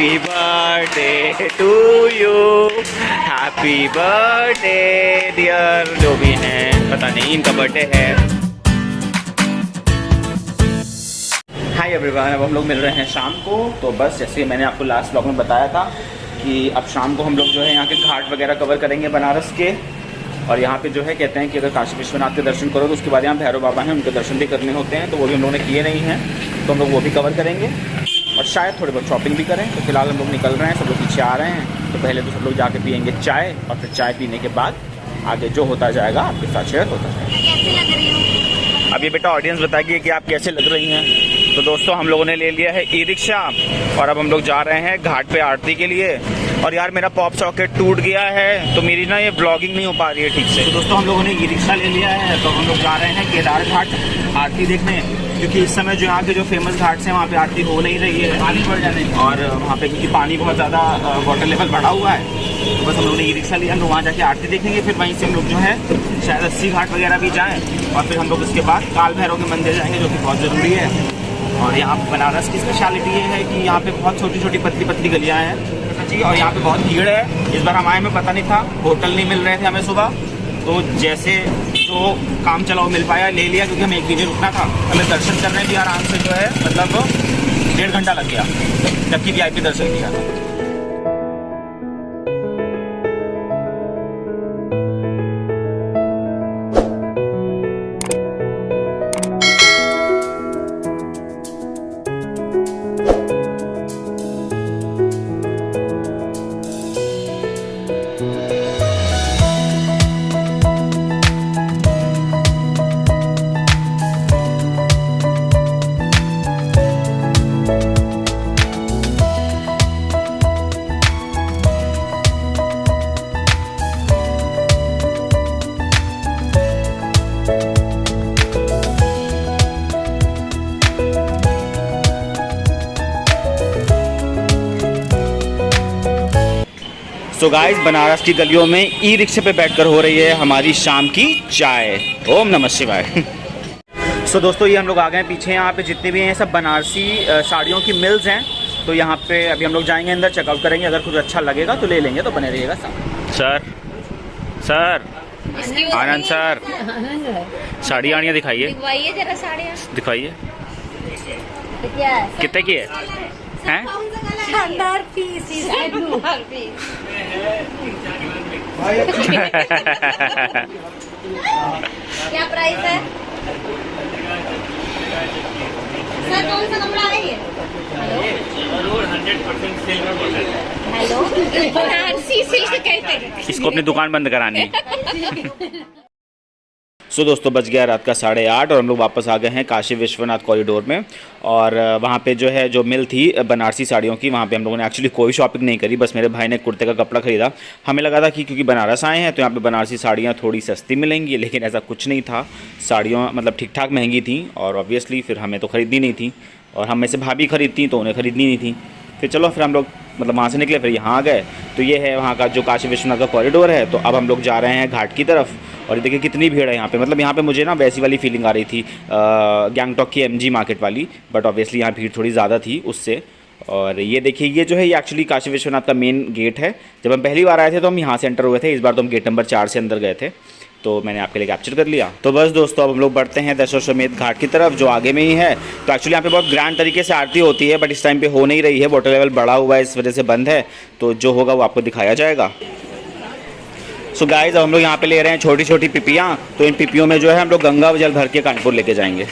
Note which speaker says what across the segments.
Speaker 1: Happy birthday to you, happy birthday dear. जो भी हैं पता नहीं इनका बर्थडे है। हाय एवरीवन, अब हम लोग मिल रहे हैं शाम को। तो बस जैसे मैंने आपको लास्ट ब्लॉग में बताया था कि अब शाम को हम लोग जो है यहाँ के घाट वगैरह कवर करेंगे बनारस के। और यहाँ पे जो है कहते हैं कि अगर काशी विश्वनाथ के दर्शन करो तो उसके बाद यहाँ भैरव बाबा हैं, उनके दर्शन भी करने होते हैं। तो वो भी हम लोगों ने किए नहीं हैं, तो हम लोग वो भी कवर करेंगे और शायद थोड़ी बहुत शॉपिंग भी करें। तो फिलहाल हम लोग निकल रहे हैं, सब लोग पीछे आ रहे हैं। तो पहले तो सब लोग जाके पियेंगे चाय और फिर चाय पीने के बाद आगे जो होता जाएगा आपके साथ शेयर होता जाएगा।
Speaker 2: कैसी लग रही हूँ?
Speaker 1: अब ये बेटा ऑडियंस बताइए कि आप कैसे लग रही हैं। तो दोस्तों हम लोगों ने ले लिया है ई रिक्शा और अब हम लोग जा रहे हैं घाट पे आरती के लिए। और यार मेरा पॉप सॉकेट टूट गया है तो मेरी ना ये ब्लॉगिंग नहीं हो पा रही है ठीक से। तो दोस्तों हम लोगों ने ई रिक्शा ले लिया है, तो हम लोग जा रहे हैं केदार घाट आरती देखने, क्योंकि इस समय जो यहाँ के जो फेमस घाट्स हैं वहाँ पे आरती हो नहीं रही है, पानी बढ़ जाने और वहाँ पे क्योंकि पानी बहुत ज़्यादा वाटर लेवल बढ़ा हुआ है। तो बस हम लोगों ने ई रिक्शा लिया, हम लोग वहाँ जाके आरती देखेंगे। फिर वहीं से हम लोग जो है शायद 80 घाट वगैरह भी जाएँ और फिर हम लोग उसके बाद काल भैरव के मंदिर जाएंगे, जो कि बहुत ज़रूरी है। और यहाँ बनारस की स्पेशलिटी ये है कि यहाँ पे बहुत छोटी छोटी पतली पतली गलियाँ हैं जी, और यहाँ पे बहुत भीड़ है। इस बार हम आए में पता नहीं था, होटल नहीं मिल रहे थे हमें सुबह, तो जैसे जो काम चला वो मिल पाया, ले लिया, क्योंकि हमें 1 दिन रुकना था। हमें दर्शन करने भी आराम से जो है मतलब 1.5 घंटा लग गया, जबकि VIP दर्शन किया था। तो गाइस बनारस की गलियों में ई रिक्शे पे बैठकर हो रही है हमारी शाम की चाय। ओम नमः शिवाय। सो दोस्तों ये हम लोग आ गए पीछे, यहाँ पे जितने भी हैं सब बनारसी साड़ियों की मिल्स हैं। तो यहाँ पे अभी हम लोग जाएंगे अंदर, चेकआउट करेंगे, अगर कुछ अच्छा लगेगा तो ले लेंगे। तो बने रहिएगा सर। सर आनंद सर, साड़ी आड़ियाँ दिखाइए,
Speaker 2: दिखवाइए जरा साड़ियाँ,
Speaker 1: दिखाइए। कितने की है?
Speaker 2: शानदार पीस। क्या प्राइस है सर? कौन सा कपड़ा है ये? हेलो, बनारसी सिल्क कहते हैं
Speaker 1: इसको अपनी दुकान बंद करानी है। सो दोस्तों बज गया रात का 8:30 और हम लोग वापस आ गए हैं काशी विश्वनाथ कॉरिडोर में। और वहाँ पे जो है जो मिल थी बनारसी साड़ियों की, वहाँ पे हम लोगों ने एक्चुअली कोई शॉपिंग नहीं करी, बस मेरे भाई ने कुर्ते का कपड़ा ख़रीदा। हमें लगा था कि क्योंकि बनारस आए हैं तो यहाँ पे बनारसी साड़ियाँ थोड़ी सस्ती मिलेंगी, लेकिन ऐसा कुछ नहीं था। साड़ियाँ मतलब ठीक ठाक महंगी थी और ऑब्वियसली फिर हमें तो ख़रीदनी नहीं थी, और हम में से भाभी खरीदती तो उन्हें ख़रीदनी नहीं थी। फिर चलो फिर हम लोग मतलब वहाँ से निकले, फिर यहाँ आ गए। तो ये है वहाँ का जो काशी विश्वनाथ का कॉरिडोर है। तो अब हम लोग जा रहे हैं घाट की तरफ। और ये देखिए कितनी भीड़ है यहाँ पे, मतलब यहाँ पे मुझे ना वैसी वाली फीलिंग आ रही थी गैंगटॉक की MG मार्केट वाली, बट ऑब्वियसली यहाँ भीड़ थोड़ी ज़्यादा थी उससे। और ये देखिए ये जो है ये एक्चुअली काशी विश्वनाथ का मेन गेट है। जब हम पहली बार आए थे तो हम यहाँ से एंटर हुए थे, इस बार तो हम गेट नंबर 4 से अंदर गए थे, तो मैंने आपके लिए कैप्चर कर लिया। तो बस दोस्तों अब हम लोग बढ़ते हैं दशाश्वमेध घाट की तरफ, जो आगे में ही है। तो एक्चुअली यहाँ पे बहुत ग्रैंड तरीके से आरती होती है, बट इस टाइम पे हो नहीं रही है, वाटर लेवल बढ़ा हुआ है, इस वजह से बंद है। तो जो होगा वो आपको दिखाया जाएगा। सो गाइस अब हम लोग यहाँ पे ले रहे हैं छोटी छोटी पिपियाँ। तो इन पिपियों में जो है हम लोग गंगा जल भर के कानपुर लेके जाएंगे।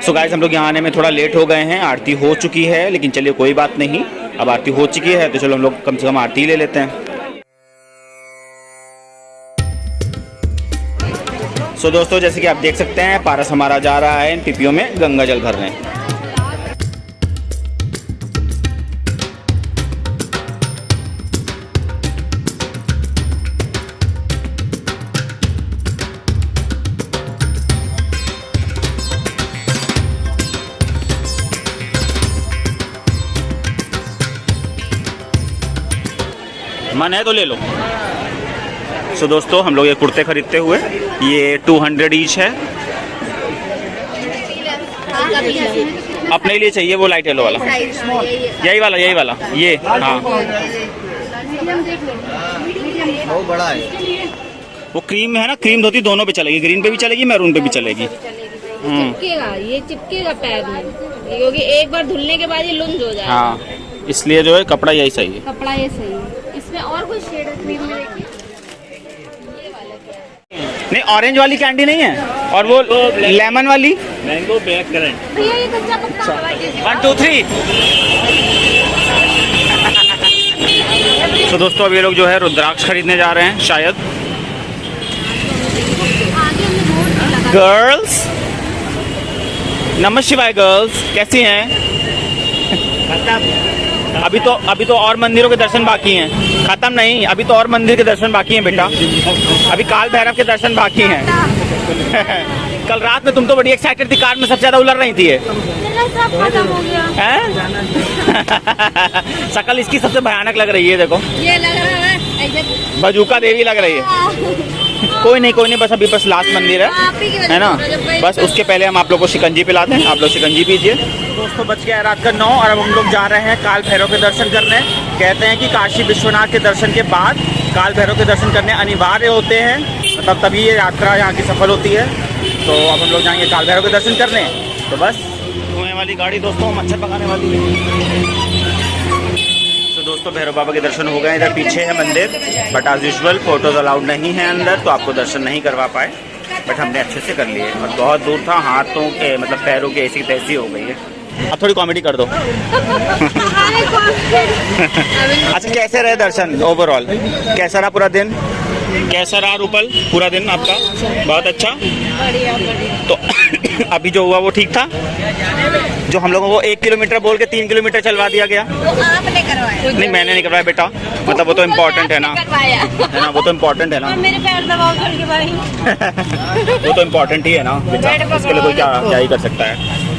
Speaker 1: सो गाइस हम लोग यहाँ आने में थोड़ा लेट हो गए हैं, आरती हो चुकी है, लेकिन चलिए कोई बात नहीं, अब आरती हो चुकी है तो चलो हम लोग कम से कम आरती ले लेते हैं। सो दोस्तों जैसे कि आप देख सकते हैं पारस हमारा जा रहा है इन पिपियों में गंगा जल भरने। मन है तो ले लो। सो दोस्तों हम लोग ये कुर्ते खरीदते हुए, ये 200 ईच है। अपने लिए चाहिए वो लाइट येलो वाला, यही वाला ये। हाँ
Speaker 3: बहुत बड़ा है।
Speaker 1: वो क्रीम है ना, क्रीम धोती दोनों पे चलेगी, ग्रीन पे भी चलेगी, मैरून पे भी चलेगी।
Speaker 2: चिपकेगा, ये चिपकेगा पैर में, क्योंकि एक बार धुलने के बाद ये लुंज हो जाएगा।
Speaker 1: हाँ, इसलिए जो है कपड़ा यही सही है।
Speaker 2: कपड़ा ये सही है। इसमें और कोई शेड है क्रीम में, देखिए ये वाला क्या है?
Speaker 1: नहीं, ऑरेंज वाली कैंडी नहीं है, और वो लेमन वाली।
Speaker 3: Mango black currant.
Speaker 2: भैया ये कच्चा पक्का हवा जैसे।
Speaker 1: 1 2 3। तो दोस्तों अभी ये लोग जो है रुद्राक्ष खरीदने जा रहे हैं शायद।
Speaker 2: आगे हमने बोर्ड भी लगा।
Speaker 1: गर्ल्स, नमः शिवाय गर्ल्स, कैसी हैं? अभी तो और मंदिरों के दर्शन बाकी हैं। खत्म नहीं, अभी तो और मंदिर के दर्शन बाकी हैं बेटा। अभी काल भैरव के दर्शन बाकी हैं। कल रात में तुम तो बड़ी एक्साइटेड थी, कार में सबसे ज्यादा उलर रही थी ये।
Speaker 2: मेरा सब खत्म हो गया।
Speaker 1: शकल इसकी सबसे भयानक लग रही है, देखो
Speaker 2: ये लग रहा है ऐसे
Speaker 1: बजूका देवी लग रही है। कोई नहीं, बस अभी बस लास्ट मंदिर है ना, बस उसके पहले हम आप लोग को शिकंजी पिलाते हैं। आप लोग शिकंजी पीजिए। दोस्तों बच गया रात का 9 और अब हम लोग जा रहे हैं काल भैरव के दर्शन करने। कहते हैं कि काशी विश्वनाथ के दर्शन के बाद काल भैरव के दर्शन करने अनिवार्य होते हैं, मतलब तभी ये यात्रा यहाँ की सफल होती है। तो अब हम लोग जाएंगे काल भैरव के दर्शन करने। तो बस धुएं वाली गाड़ी दोस्तों मच्छर पकाने वाली है। तो दोस्तों भैरव बाबा के दर्शन हो गए। इधर पीछे है मंदिर, but as usual photos allowed नहीं है अंदर, तो आपको दर्शन नहीं करवा पाए, बट हमने अच्छे से कर लिए। और बहुत दूर था, हाथों के मतलब पैरों की ऐसी तैसी हो गई है। अब थोड़ी कॉमेडी कर दो। अच्छा, कैसे रहे दर्शन ओवरऑल? कैसा रहा पूरा दिन? कैसा रहा रूपल पूरा दिन आपका? बहुत अच्छा। तो अभी जो हुआ वो ठीक था? जो हम लोगों को 1 किलोमीटर बोल के 3 किलोमीटर चलवा दिया गया?
Speaker 2: आपने करवाया?
Speaker 1: नहीं, मैंने नहीं करवाया बेटा, मतलब वो तो इम्पोर्टेंट है ना, है ना, वो तो इम्पोर्टेंट है ना।
Speaker 2: मेरे पैर दबाओ छोड़ के भाई।
Speaker 1: वो तो इम्पोर्टेंट ही है ना बेटा, इसके लिए कोई क्या ही कर सकता है।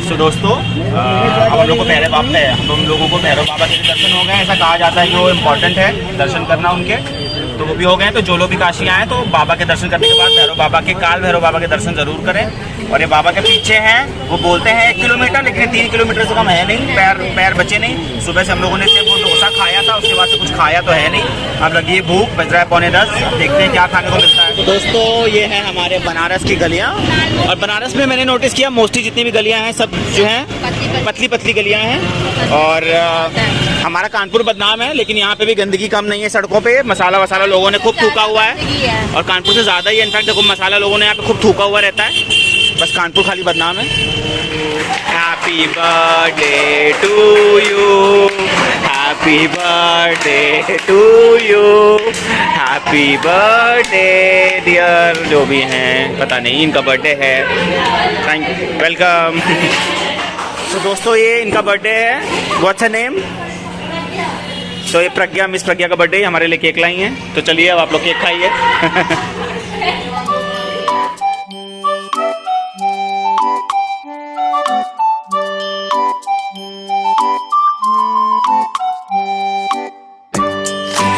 Speaker 1: तो दोस्तों अब हम लोग को भैरव बाबा के दर्शन हो गए। ऐसा कहा जाता है कि वो इम्पोर्टेंट है दर्शन करना उनके, तो वो भी हो गए। तो जो लोग भी काशी आए तो बाबा के दर्शन करने के बाद भैरव बाबा के काल भैरव बाबा के दर्शन जरूर करें। और ये बाबा के पीछे हैं, वो बोलते हैं 1 किलोमीटर, लेकिन 3 किलोमीटर से कम है नहीं। पैर बचे नहीं। सुबह से हम लोगों ने सिर्फ वो डोसा खाया था, उसके बाद से कुछ खाया तो है नहीं। अब लगी है भूख, बज रहा है 9:45। अब देखते हैं क्या खाने को मिलता है। तो दोस्तों ये है हमारे बनारस की गलियाँ, और बनारस में मैंने नोटिस किया मोस्टली जितनी भी गलियाँ हैं सब जो हैं पतली पतली गलियाँ हैं। और हमारा कानपुर बदनाम है, लेकिन यहाँ पे भी गंदगी कम नहीं है सड़कों पे। मसाला वसाला लोगों ने खूब थूका हुआ है, और कानपुर से ज़्यादा ही इनफैक्ट देखो मसाला लोगों ने यहाँ पे खूब थूका हुआ रहता है। बस कानपुर खाली बदनाम है। Happy birthday to you, happy birthday to you, happy birthday dear, जो भी हैं पता नहीं इनका बर्थडे है। Thank you, welcome. तो दोस्तों ये इनका बर्थडे है, व्हाट्स हर नेम? तो ये प्रज्ञा, मिस प्रज्ञा का बर्थडे, हमारे लिए केक लाई हैं। तो चलिए अब आप लोग केक खाइए।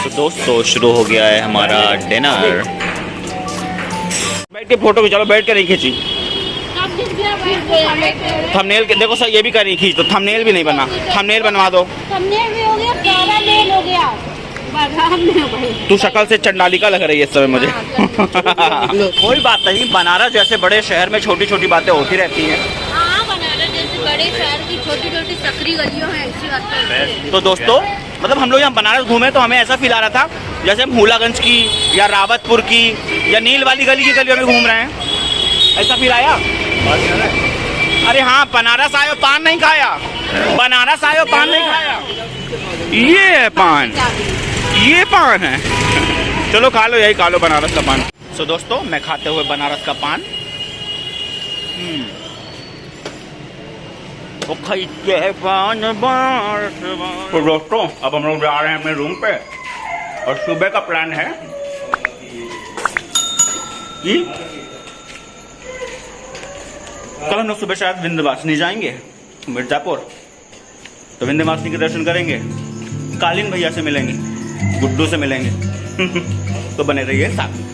Speaker 1: तो दोस्तों शुरू हो गया है हमारा डिनर। बैठ के फोटो खिंचा लो, बैठ के नहीं खींची। थंबनेल देखो सर, ये भी कर रही खींच, तो थंबनेल भी नहीं बना। थंबनेल बनवा दो।
Speaker 2: थंबनेल भी हो गया, सारा मेल हो गया, बादाम में हो गई।
Speaker 1: तू शक्ल से चंडालिका लग रही है इस समय मुझे। कोई बात नहीं, बनारस जैसे बड़े शहर में छोटी छोटी बातें होती रहती हैं।
Speaker 2: हाँ, बनारस जैसे बड़े शहर की छोटी छोटी सकरी गलियों में ऐसी बात।
Speaker 1: तो दोस्तों मतलब हम लोग यहाँ बनारस घूमे तो हमें ऐसा फील आ रहा था जैसे हम हुलागंज की या रावतपुर की या नील वाली गली की गलियों में घूम रहे हैं। ऐसा फील आया? अरे हाँ, बनारस आयो पान नहीं खाया, बनारस आयो पान नहीं खाया। ये है पान, ये पान है। चलो खा लो, यही खा लो बनारस का पान। सो दोस्तों मैं खाते हुए बनारस का पान वो खाते हैं पान बनारस। तो दोस्तों अब हम लोग जा रहे हैं अपने रूम पे, और सुबह का प्लान है कि कल हम लोग सुबह शायद विंध्यवासिनी जाएंगे, मिर्जापुर। तो विंध्यवासिनी के दर्शन करेंगे, कालीन भैया से मिलेंगे, गुड्डू से मिलेंगे। तो बने रहिए साथ।